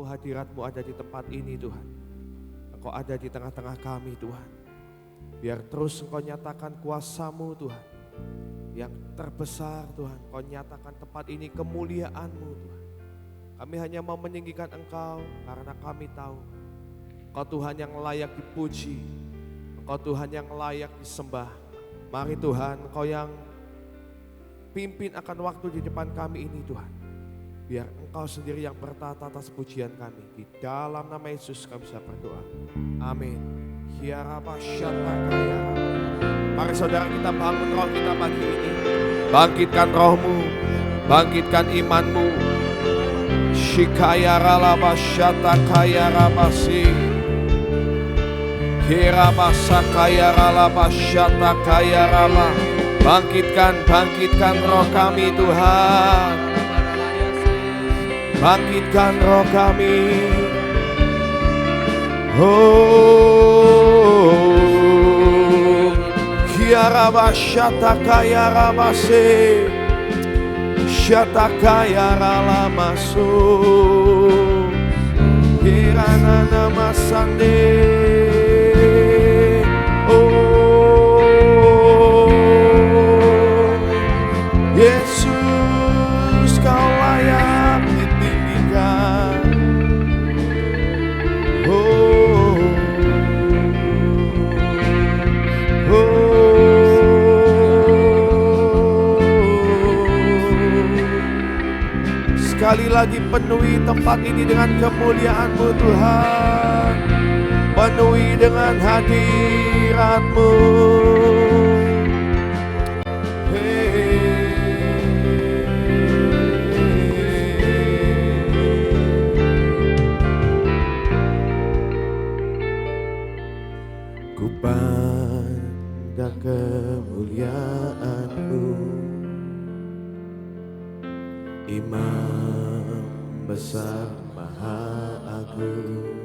hadirat-Mu ada di tempat ini Tuhan. Engkau ada di tengah-tengah kami Tuhan. Biar terus Engkau nyatakan kuasa-Mu Tuhan. Yang terbesar Tuhan, Engkau nyatakan tempat ini kemuliaan-Mu Tuhan. Kami hanya mau meninggikan Engkau karena kami tahu Engkau Tuhan yang layak dipuji. Engkau Tuhan yang layak disembah. Mari Tuhan, Engkau yang pimpin akan waktu di depan kami ini Tuhan. Biar Engkau sendiri yang bertata atas pujian kami. Di dalam nama Yesus kami bisa berdoa. Amin. Mari saudara kita bangun roh kita pagi ini. Bangkitkan rohmu, bangkitkan imanmu. Shikaya ralaba syata kaya rabasi. Kirabasa kaya ralaba syata kaya raba. Bangkitkan roh kami Tuhan. Bangkitkan roh kami. Oh, kiaraba shatakaya rabase, shatakaya ralamaso, kirana namasande. Oh, Yesus kau layak ditinggikan. Sekali lagi penuhi tempat ini dengan kemuliaan-Mu Tuhan. Penuhi dengan hadirat-Mu. Ku pandang kemuliaan-Mu, Imam besar maha agung.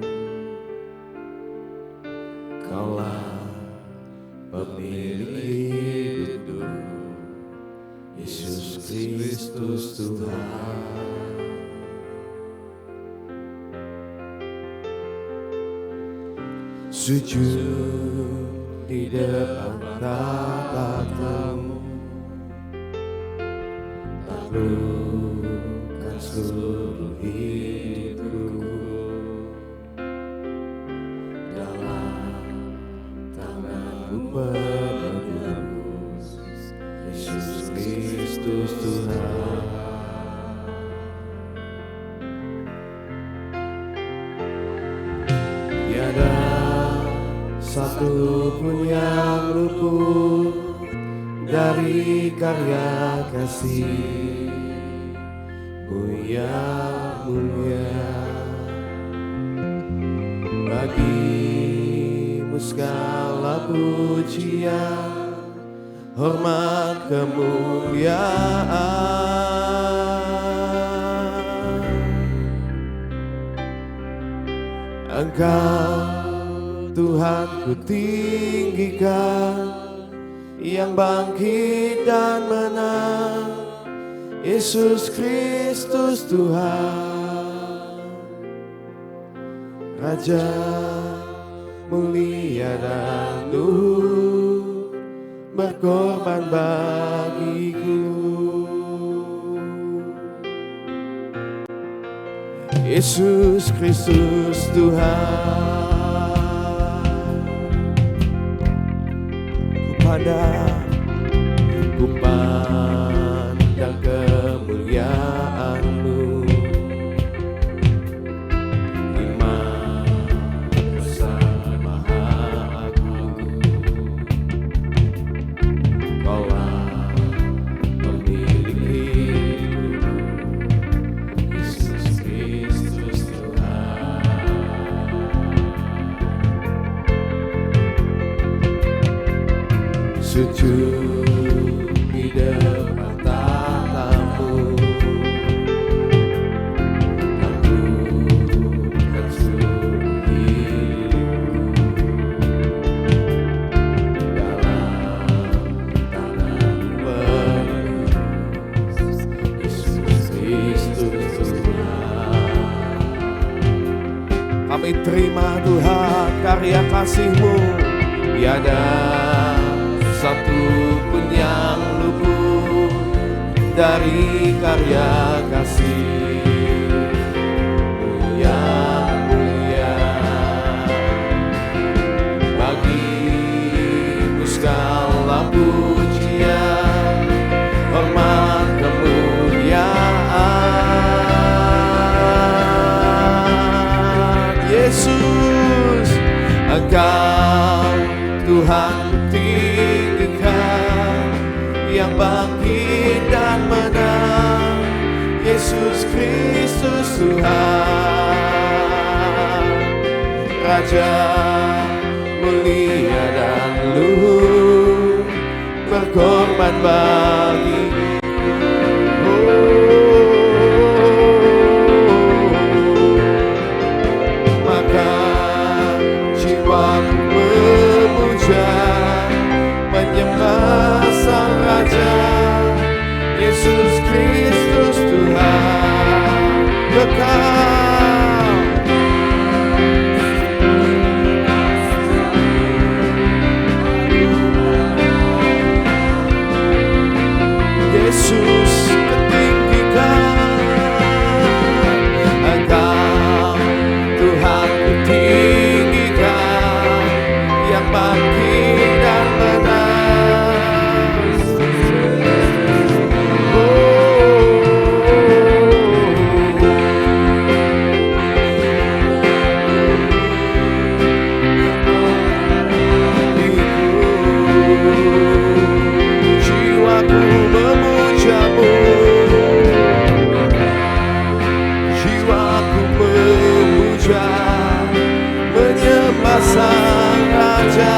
Kaulah pemilik hidup, Yesus Kristus Tuhan. Sujud di depan tatamu, taklukkan seluruh hidupku dalam tangan-Mu penebus, Yesus Kristus Tuhan. Tiada satu pun yang luput dari karya kasih-Mu yang mulia. Bagi-Mu segala pujian, hormat, kemuliaan. Engkau Tuhan ku tinggikan, yang bangkit dan menang, Yesus Kristus Tuhan. Raja mulia dan luhur, berkorban bagiku. Yesus Kristus Tuhan. Ku pandang kemuliaan-Mu, Imam besar maha agung. Kaulah pemilik hidup, Yesus Kristus Tuhan. Sujud di depan tatamu, taklukkan seluruh hidupku dalam tangan-Mu penebus, Yesus Kristus Tuhan. Kami terima Tuhan karya kasih-Mu, tiada satu pun yang luput dari karya kasih-Mu yang mulia. Bagi-Mu segala pujian, hormat, kemuliaan. Yesus, Engkau Tuhan tinggikan, yang bangkit dan menang. Yesus Kristus Tuhan, Raja mulia dan luhur, berkorban bagi. Maka jiwaku memuja, menyembah Sang Raja, Yesus Kristus Tuhan kekal. Yesus ketinggikan, Engkau Tuhan kutinggikan, yang bangkit dan menang. Jiwaku memuja-Mu, jiwaku memuja, menyembah Sang Raja.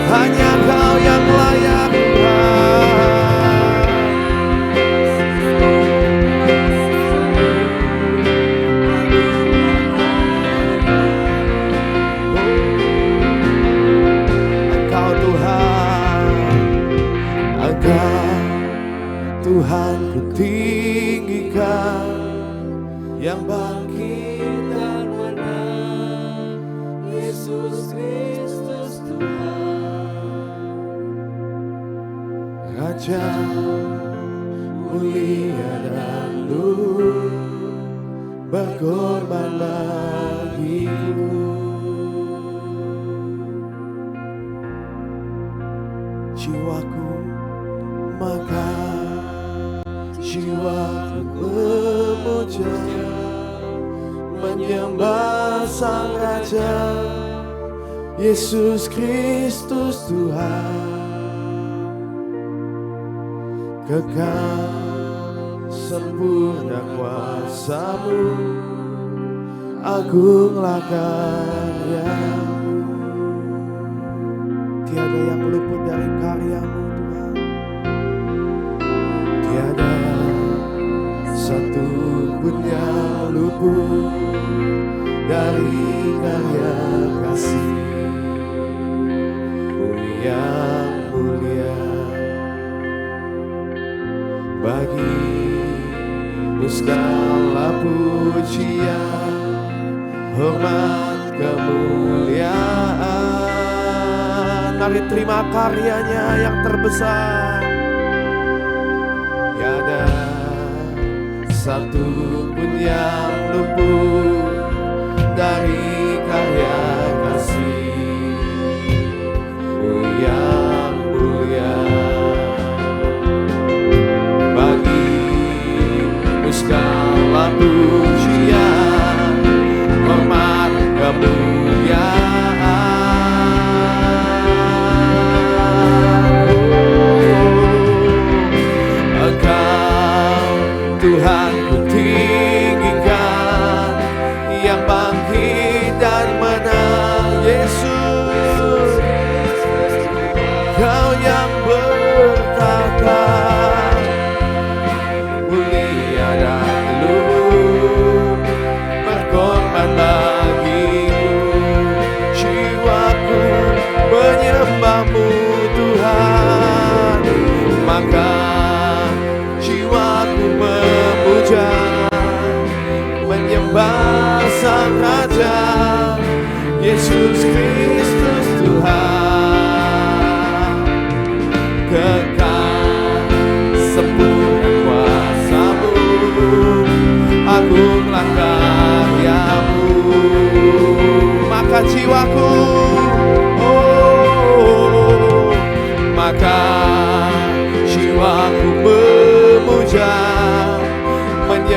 Hanya Kau yang layak Tuhan. Engkau Tuhan, Engkau Tuhan kutinggikan, yang bangkit dan menang. Yesus Kristus Tuhan, Raja mulia dan luhur, berkorban bagiku. Jiwaku maka jiwaku memuja, menyembah Sang Raja, Yesus Kristus Tuhan kekal. Sempurna kuasa-Mu, agunglah karya-Mu. Tiada yang luput dari karya-Mu Tuhan, tiada satu pun yang luput dari karya kasih-Mu yang mulia. Bagi-Mu segala pujian, hormat, kemuliaan. Mari terima karyanya yang terbesar. Tiada satu pun yang luput dari karya kasih-Mu yang mulia. Bagi-Mu segala pujian, hormat, kemuliaan. Engkau Tuhan kutinggikan,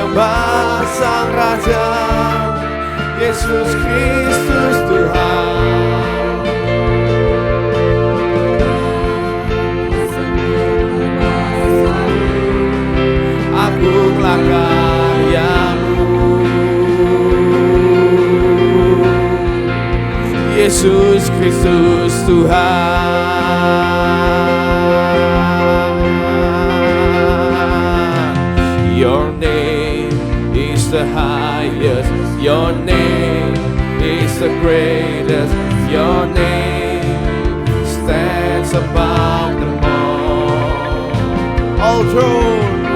menyembah Sang Raja, Yesus Kristus Tuhan. Agunglah karya-Mu, Yesus Kristus Tuhan. Your name is the highest, your name is the greatest, your name stands above them all throne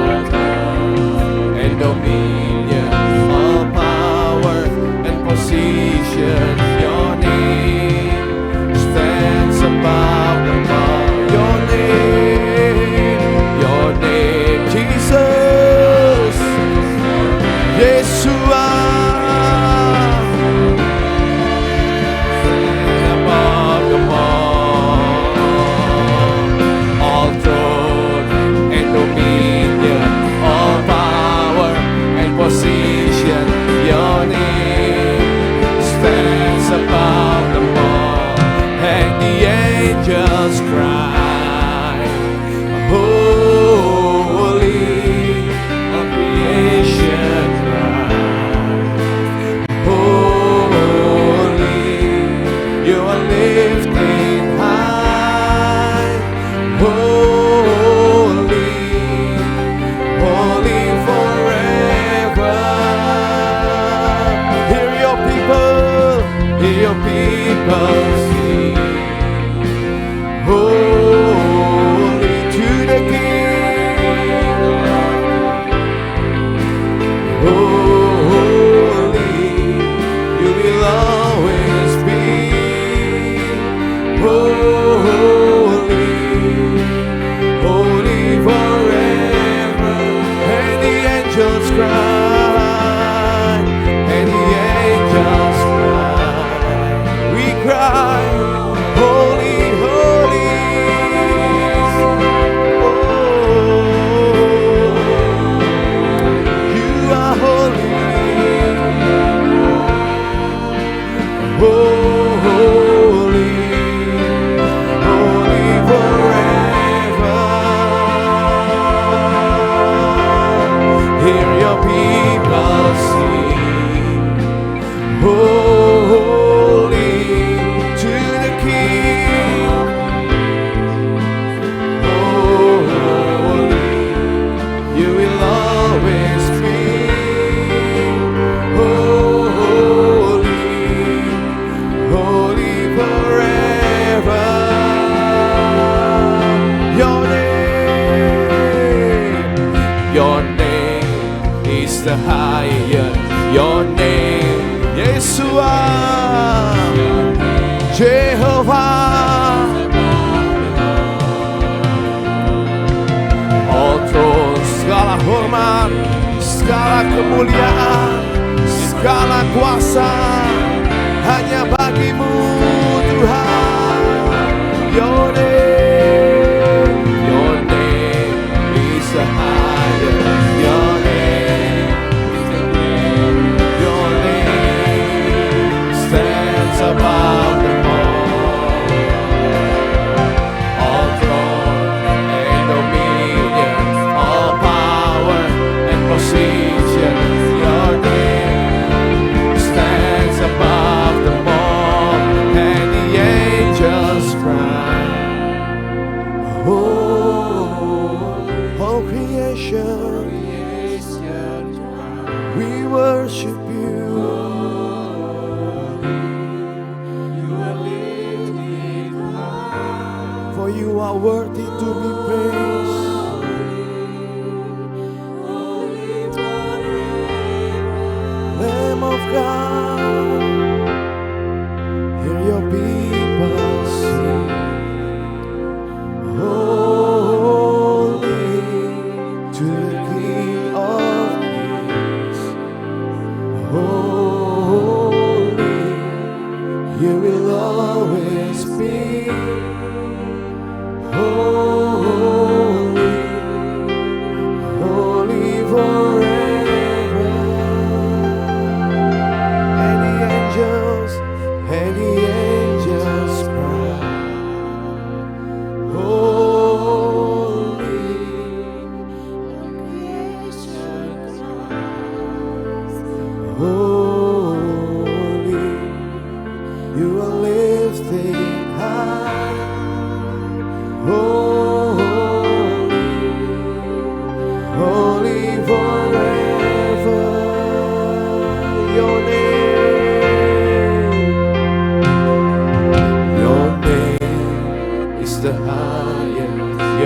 and dominion, all power and position, your name stands above them all. Your name, Jesus, Yeshua, above them all throne and dominion, all power and position, your name stands above them all. And the angels cry, holy, all creation cries, holy, you are lifted high, holy, holy forever. Hear your people sing, holy to the King, holy, you will always be, holy, holy forever. And the angels cry, and the angels cry, we cry, holy, holy, oh, you are holy, holy, holy forever. Hear your people sing, holy to the King, holy, you will always be, holy, holy forever. Your name is the highest, your name, Yeshua, Jehovah. All thrones, segala hormat, segala kemuliaan, segala kuasa hanya bagi-Mu Tuhan. Your name is the highest, your name stands above them all throne and dominion, all power and position, your name stands above them all. And the angels cry,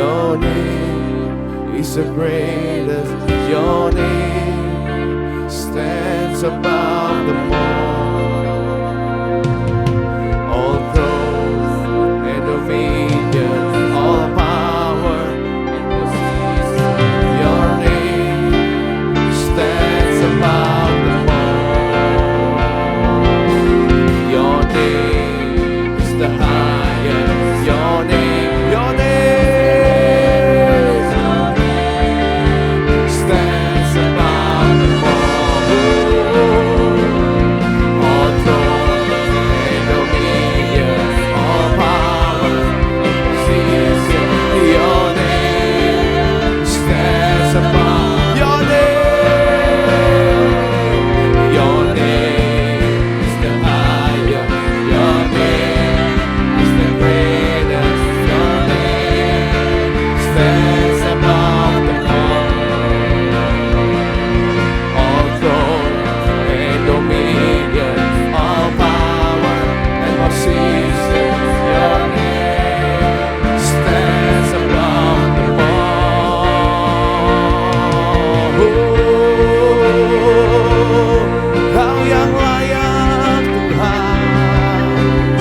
Your name is the greatest. Your name stands above them all. All throne and dominion, all power and position. Your name stands above them all. Your name is the highest. Your name stands above them all. All throne and dominion, all power and position. Your name stands above. Your name is the highest. Your name is the greatest. Your name stands above them all throne and dominion, all power and position. Your name stands above them all. Kau yang layak Tuhan,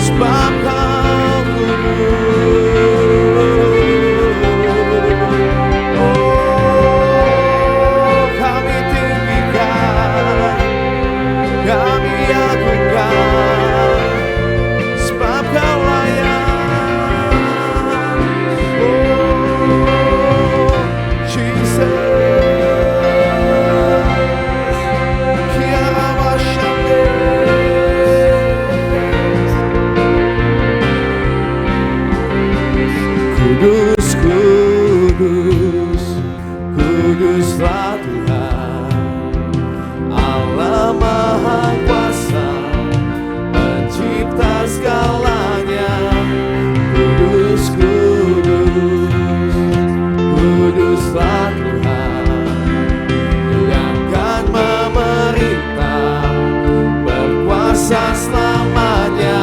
sebab Kau kami tinggikan, kami agungkan, sebab Kau layak. Jesus, Kiara Mashande. Kudus, kudus, kuduslah Tuhan, Allah Maha Kuasa, pencipta segalanya. Kudus, kudus, kuduslah Tuhan, yang akan memerintah, berkuasa selamanya.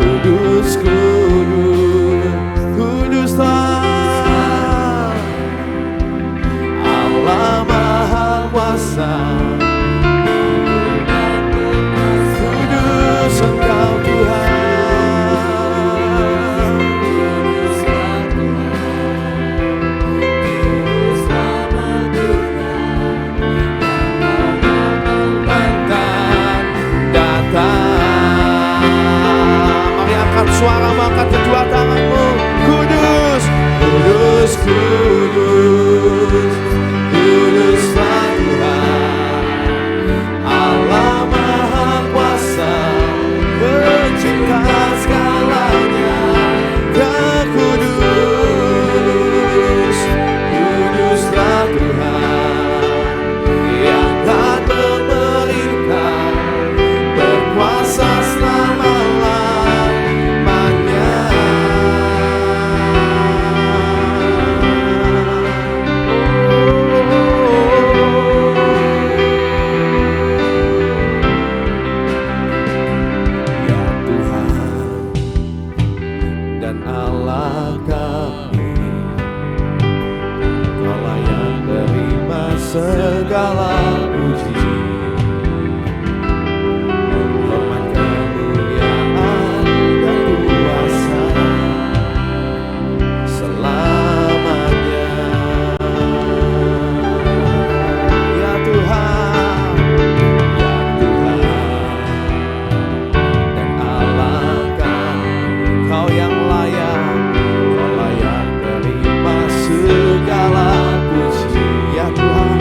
Kudus, kudus, kuduslah Allah Maha Kuasa. Kudus Engkau Tuhan. Datang, datang. Mari angkat suara, angkat kedua tanganmu. Kudus, kudus, kudus, kuduslah Tuhan, Allah Maha Kuasa, pencipta segalanya. Kau kudus, kuduslah Tuhan, yang akan memerintah, berkuasa selama-lamanya. Ya Tuhan dan Allah kami, Kau layak terima segala puji, hormat, kemuliaan dan kuasa selamanya. Ya Tuhan, ya Tuhan dan Allah kami, Kau yang layak, Kau layak terima segala puji. Ya Tuhan,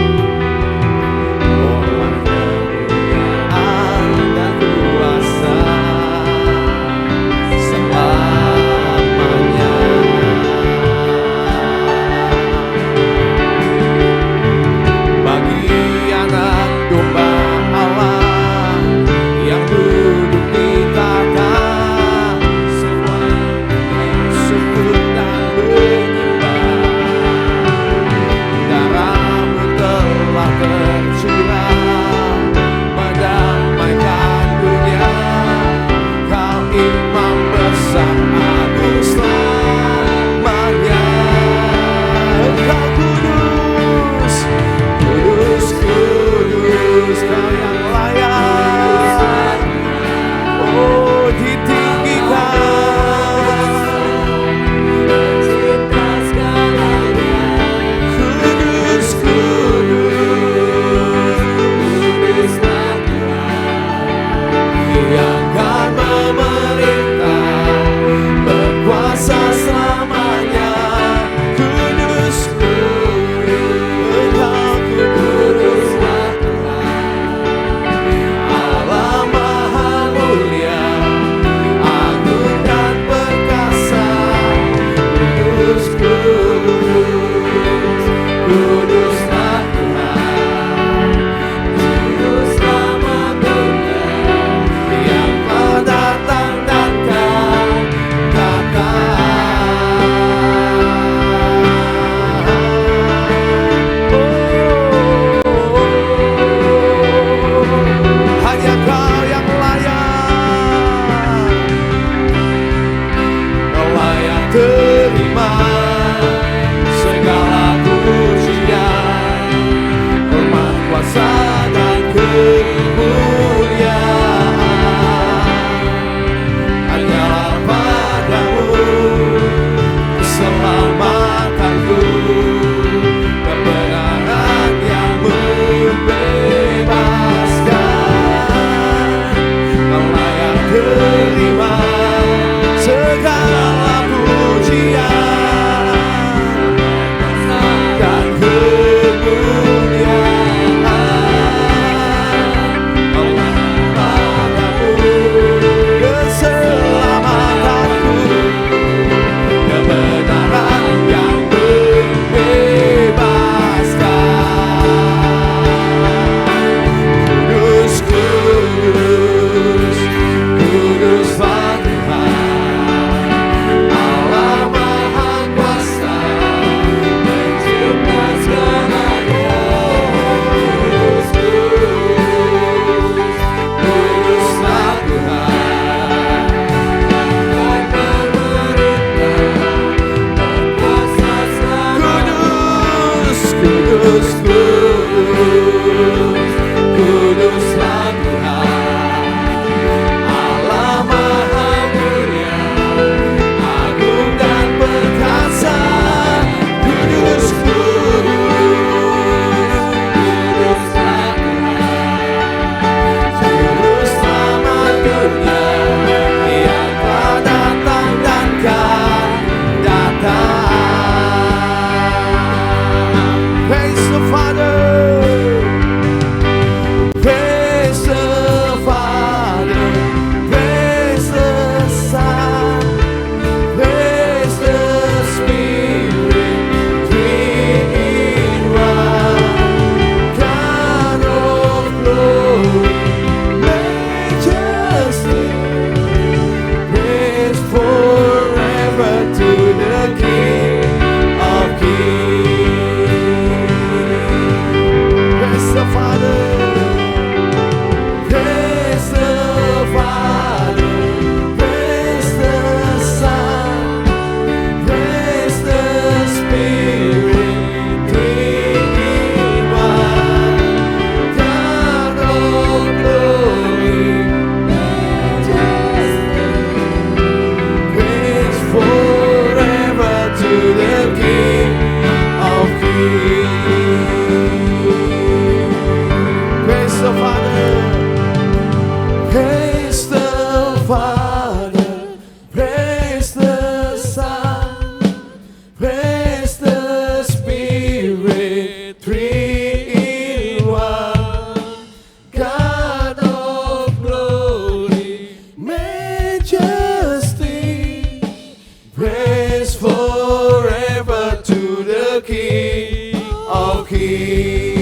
the King of Kings.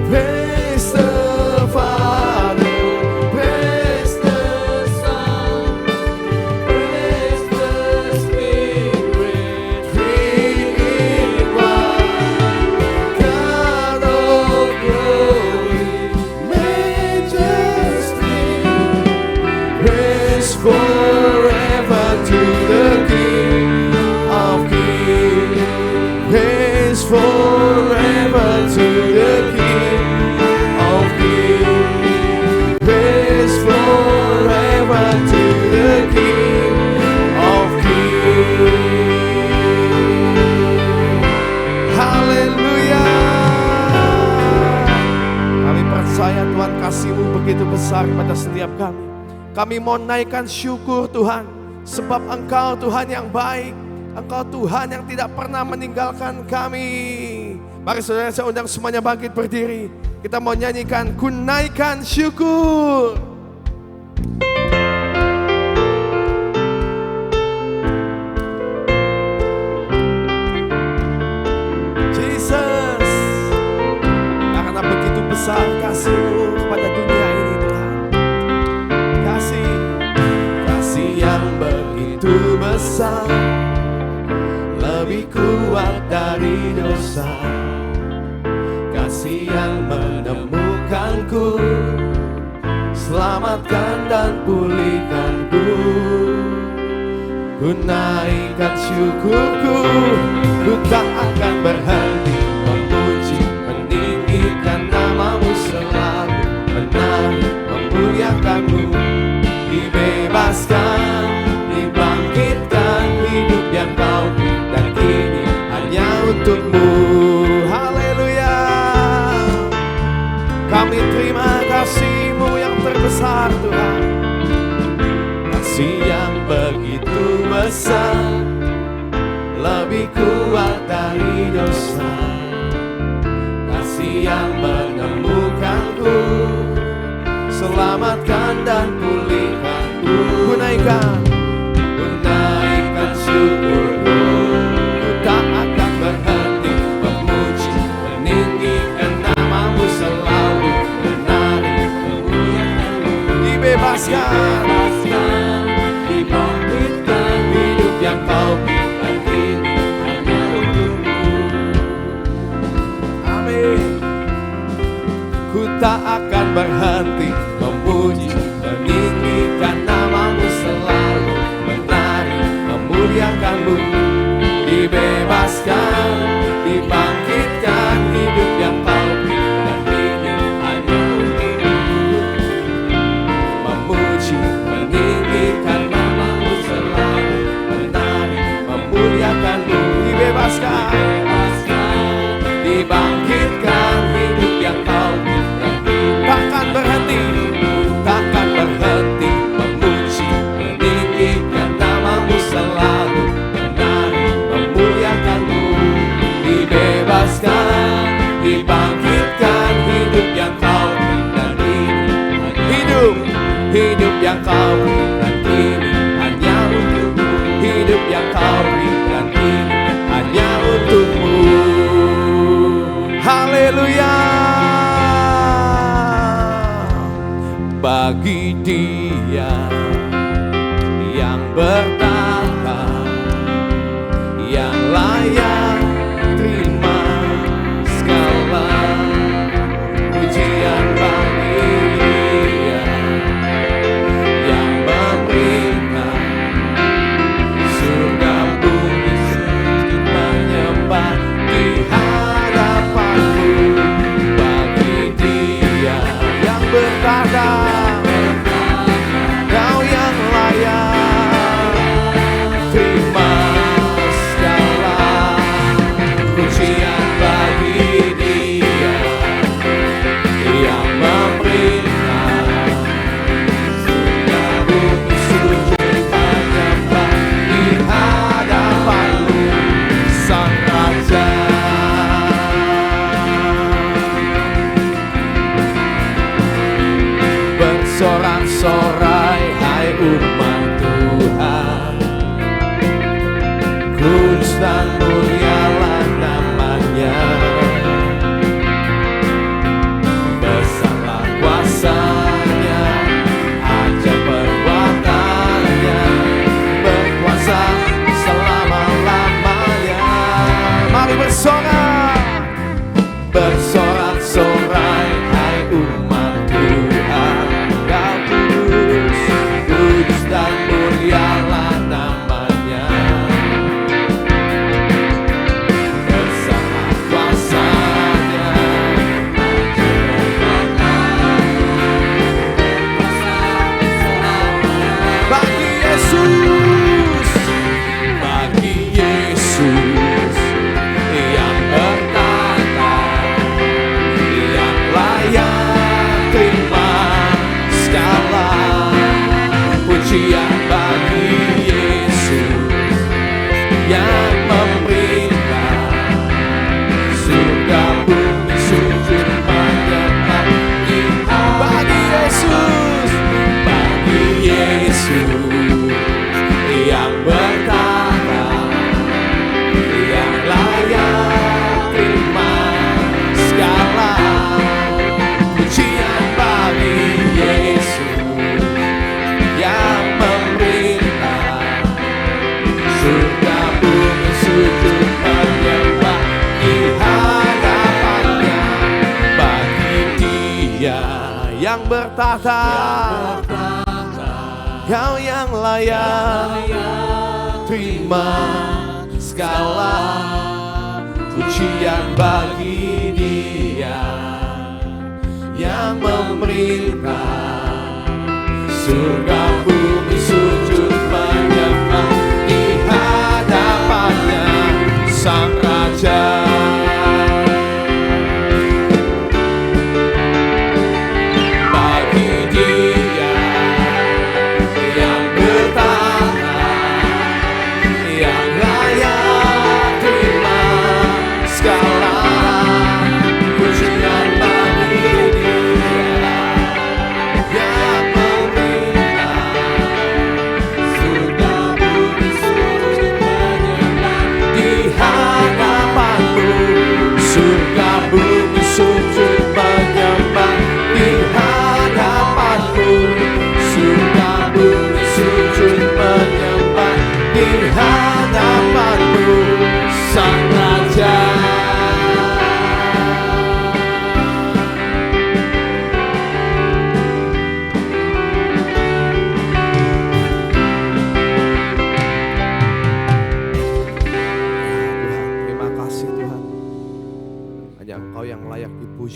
Praise the Father, praise the Son, praise the Spirit, three in one. God of glory, majesty, praise forever to the King of Kings. Praise forever to the King of Kings. Praise forever to the King of Kings. Haleluya. Kami percaya Tuhan, kasih-Mu begitu besar pada setiap kami. Kami mau naikkan syukur Tuhan, sebab Engkau Tuhan yang baik. Engkau Tuhan yang tidak pernah meninggalkan kami. Mari saudara, saya undang semuanya bangkit berdiri. Kita mau nyanyikan Ku Naikkan Syukur. Jesus, karena begitu besar kasih-Mu kepada dunia ini Tuhan. Kasih yang begitu besar, lebih kuat dari dosa. Kasih yang menemukanku, selamatkan dan pulihkanku. Ku naikkan syukurku, ku tak akan berhenti memuji, meninggikan nama-Mu selalu, menari, memuliakan-Mu. Dibebaskan, dibangkitkan, hidup yang Kau berikan kini hanya untuk-Mu. Haleluya. Kami terima kasih-Mu yang terbesar Tuhan. Kasih yang begitu besar, lebih kuat dari dosa. Kasih yang menemukanku, selamatkan dan pulihkanku. Ku naikkan syukurku, ku tak akan berhenti memuji, meninggikan nama-Mu selalu, menari, memuliakan-Mu. Dibebaskan, dibangkitkan, hidup yang Kau berikan kini hanya untuk-Mu. Amin. Ku tak akan berhenti memuji, meninggikan nama-Mu selalu, menari, memuliakan-Mu. Dibebaskan, dibangkitkan, hidup yang Kau berikan kini hanya untuk-Mu. Memuji, meninggikan nama-Mu selalu, menari, memuliakan-Mu. Dibebaskan, dibangkitkan, hidup yang Kau berikan kini. Takkan berhenti memuji, meninggikan nama-Mu selalu, menari, memuliakan-Mu. Dibebaskan, dibangkitkan, hidup yang Kau berikan kini. Hidup yang Kau berikan kini hanya untuk-Mu. Hidup yang Kau berikan kini hanya untuk-Mu. Haleluya. Bagi Dia yang bertata, yang layak terima segala pujian. Bagi Dia yang memerintah surga bumi sujud menyembah di hadapan-Mu. Bagi Dia yang bertata, Kau bertahta, Kau yang layak terima segala pujian bagi Dia yang memerintah surga bumi sujud menyembah di hadapannya Sang Raja.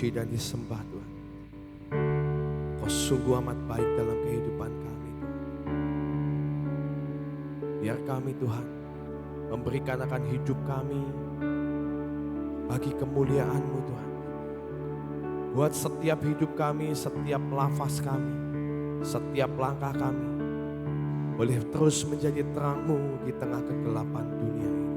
Dan disembah Tuhan. Kau sungguh amat baik dalam kehidupan kami Tuhan. Biar kami Tuhan memberikan akan hidup kami bagi kemuliaan-Mu Tuhan. Buat setiap hidup kami, setiap nafas kami, setiap langkah kami boleh terus menjadi terang-Mu di tengah kegelapan dunia ini.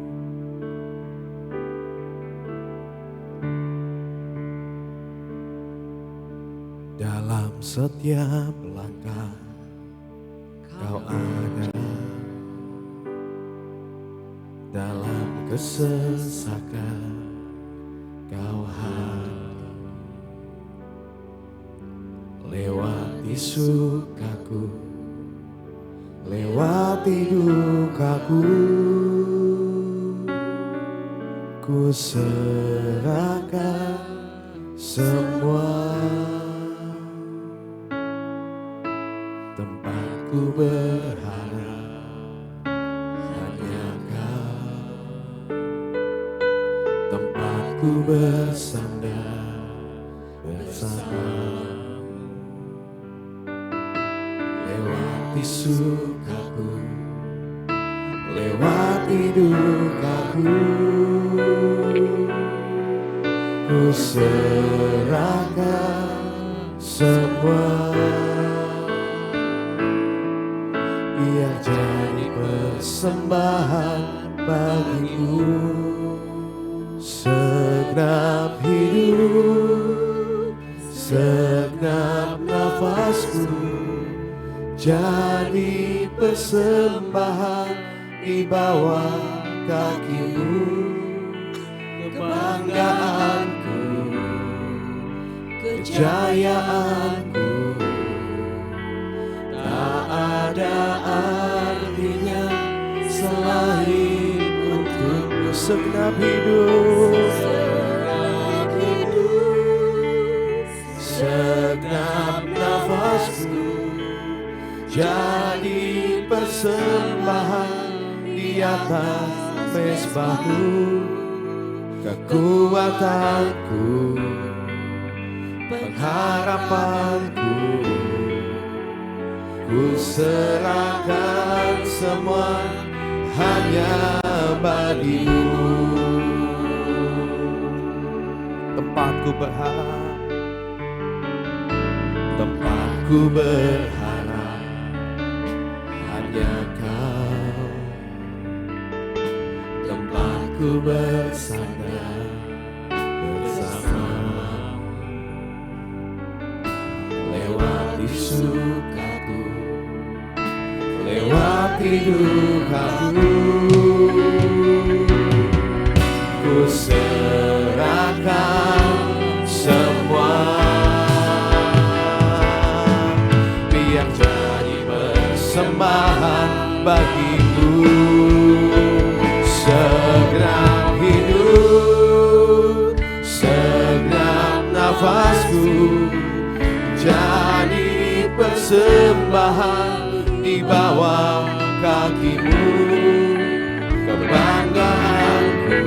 Dalam setiap langkah Kau ada, dalam kesesakan Kau hadir, lewati sukaku, lewati dukaku, ku serahkan semua. Tempatku berharap hanya Kau, tempatku bersandar bersamamu, lewati sukaku, lewati dukaku, ku serahkan semua. Biar jadi persembahan bagimu, segenap hidup, segenap nafasku, jadi persembahan di bawah kaki-Mu. Kebanggaanku, kejayaanku, tak ada artinya selain untuk-Mu. Segenap hidup, segenap nafasku, jadi persembahan di atas mezbah-Mu. Kekuatanku, pengharapanku, ku serahkan semua hanya bagi-Mu. Tempatku berharap, tempatku berharap hanya Kau, tempatku bersandar bersamamu, lewati sukaku, lewati dukaku, ku serahkan semua. Biar jadi persembahan bagiku, segenap hidup, segenap nafasku, jadi persembahan di bawah kaki-Mu, kebanggaanku,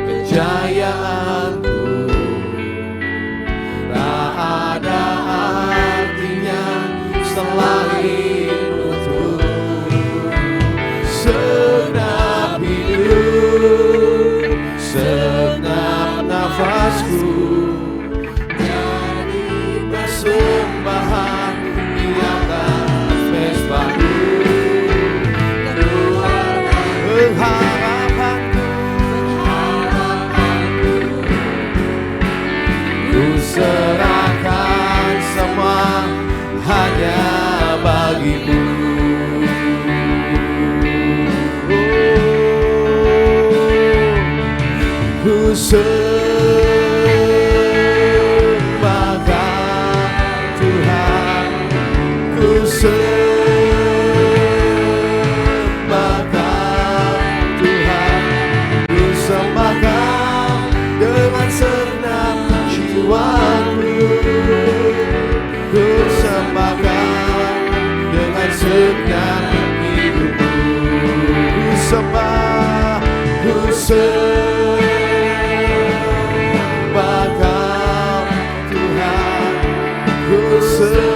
kejayaanku, tak ada artinya selain untuk segenap hidup, segenap nafasku, jadi persembahan di atas mezbahmu. Pengharapanku, ku serahkan semua hanya bagi-Mu. Ku sembahkan Tuhan, ku sembahkan Tuhan, ku sembahkan dengan segenap jiwaku, ku sembahkan dengan segenap hidupku, ku sembah, ku sembahkan Tuhan, ku sembahkan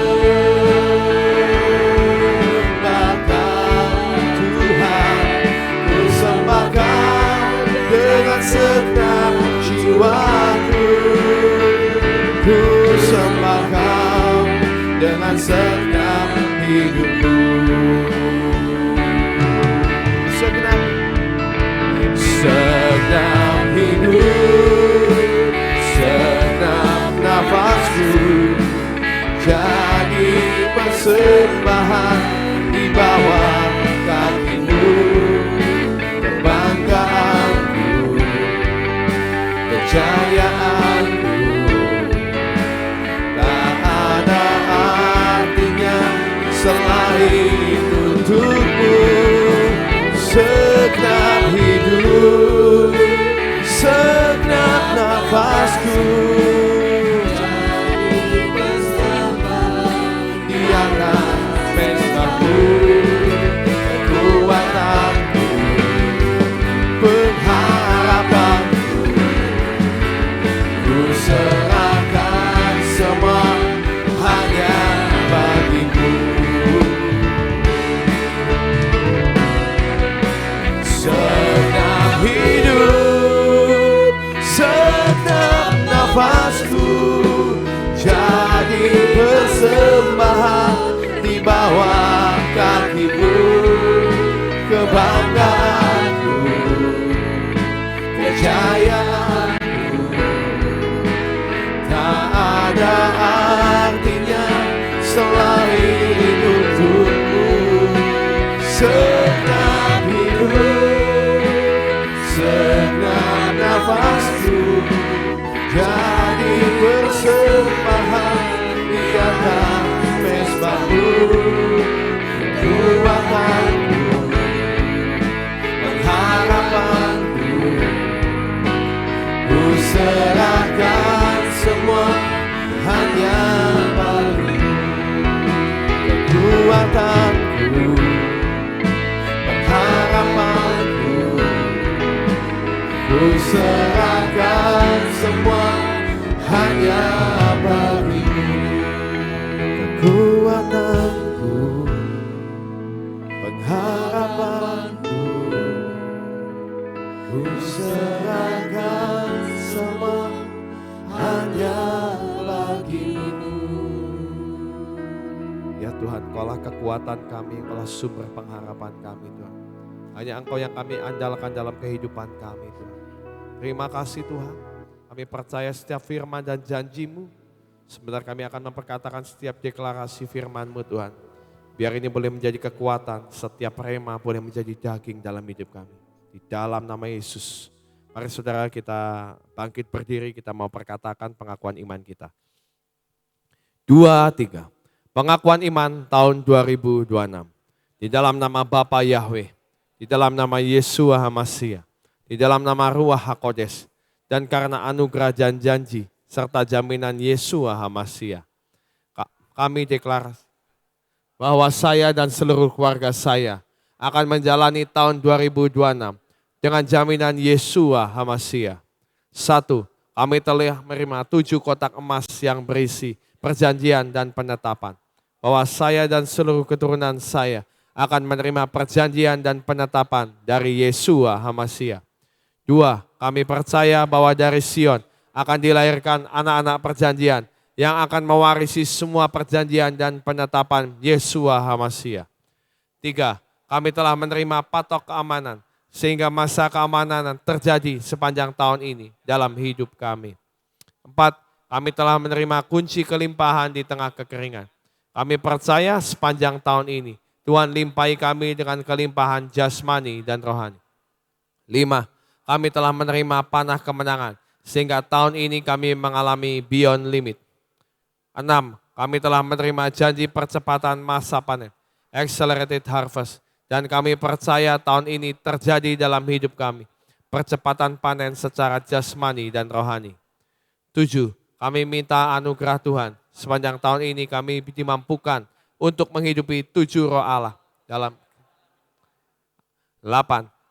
Tuhan, ku sembahkan dengan segenap jiwaku, ku sembahkan dengan segenap hidupku. Segenap hidup, segenap nafasku, jadi persembahan di bawah kaki-Mu, kebanggaanku, kejayaanku, tak ada artinya selain untuk-Mu. Segenap hidup, segenap nafasku, jadi persembahan di atas mezbahmu. Kekuatanku, pengharapanku, ku serahkan semua hanya bagi-Mu. Segenap hidup, segenap nafasku, jadi persembahan di bawah kaki-Mu, kebanggaanku, kejayaanku, tak ada artinya selain untuk-Mu. Segenap hidup, segenap nafasku, jadi persembahan di atas mezbahmu. Kekuatanku, pengharapanku, ku serahkan semua hanya bagi-Mu. Kekuatanku, pengharapanku, ku serahkan semua hanya bagi-Mu. Kekuatanku, pengharapanku, ku serahkan semua hanya bagi-Mu. Ya Tuhan, Kaulah kekuatan kami, Kaulah sumber pengharapan kami Tuhan. Hanya Engkau yang kami andalkan dalam kehidupan kami Tuhan. Terima kasih Tuhan, kami percaya setiap firman dan janji-Mu. Sebentar kami akan memperkatakan setiap deklarasi firman-Mu Tuhan. Biar ini boleh menjadi kekuatan, setiap rema boleh menjadi daging dalam hidup kami. Di dalam nama Yesus. Mari saudara kita bangkit berdiri, kita mau perkatakan pengakuan iman kita. 2, 3. Pengakuan iman tahun 2026. Di dalam nama Bapa Yahweh, di dalam nama Yeshua HaMashiach, di dalam nama Ruach HaKodes, dan karena anugerah dan janji serta jaminan Yeshua HaMashiach, kami deklarasi bahwa saya dan seluruh keluarga saya akan menjalani tahun 2026 dengan jaminan Yeshua HaMashiach. 1. Kami telah menerima 7 kotak emas yang berisi perjanjian dan penetapan. Bahwa saya dan seluruh keturunan saya akan menerima perjanjian dan penetapan dari Yeshua HaMashiach. 2. Kami percaya bahwa dari Sion akan dilahirkan anak-anak perjanjian yang akan mewarisi semua perjanjian dan penetapan Yeshua HaMashiach. 3. Kami telah menerima patok keamanan sehingga masa keamanan terjadi sepanjang tahun ini dalam hidup kami. 4. Kami telah menerima kunci kelimpahan di tengah kekeringan. Kami percaya sepanjang tahun ini Tuhan limpahi kami dengan kelimpahan jasmani dan rohani. 5. Kami telah menerima panah kemenangan sehingga tahun ini kami mengalami beyond limit. 6. Kami telah menerima janji percepatan masa panen, accelerated harvest, dan kami percaya tahun ini terjadi dalam hidup kami, percepatan panen secara jasmani dan rohani. 7. Kami minta anugerah Tuhan, sepanjang tahun ini kami dimampukan untuk menghidupi 7 roh Allah. 8.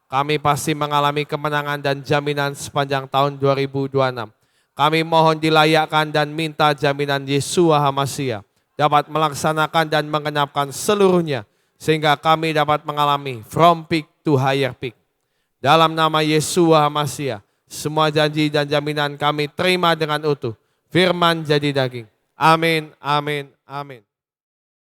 Kami pasti mengalami kemenangan dan jaminan sepanjang tahun 2026. Kami mohon dilayakkan dan minta jaminan Yeshua HaMashiach dapat melaksanakan dan mengenapkan seluruhnya sehingga kami dapat mengalami from peak to higher peak. Dalam nama Yeshua HaMashiach, semua janji dan jaminan kami terima dengan utuh. Firman jadi daging. Amin, amin, amin.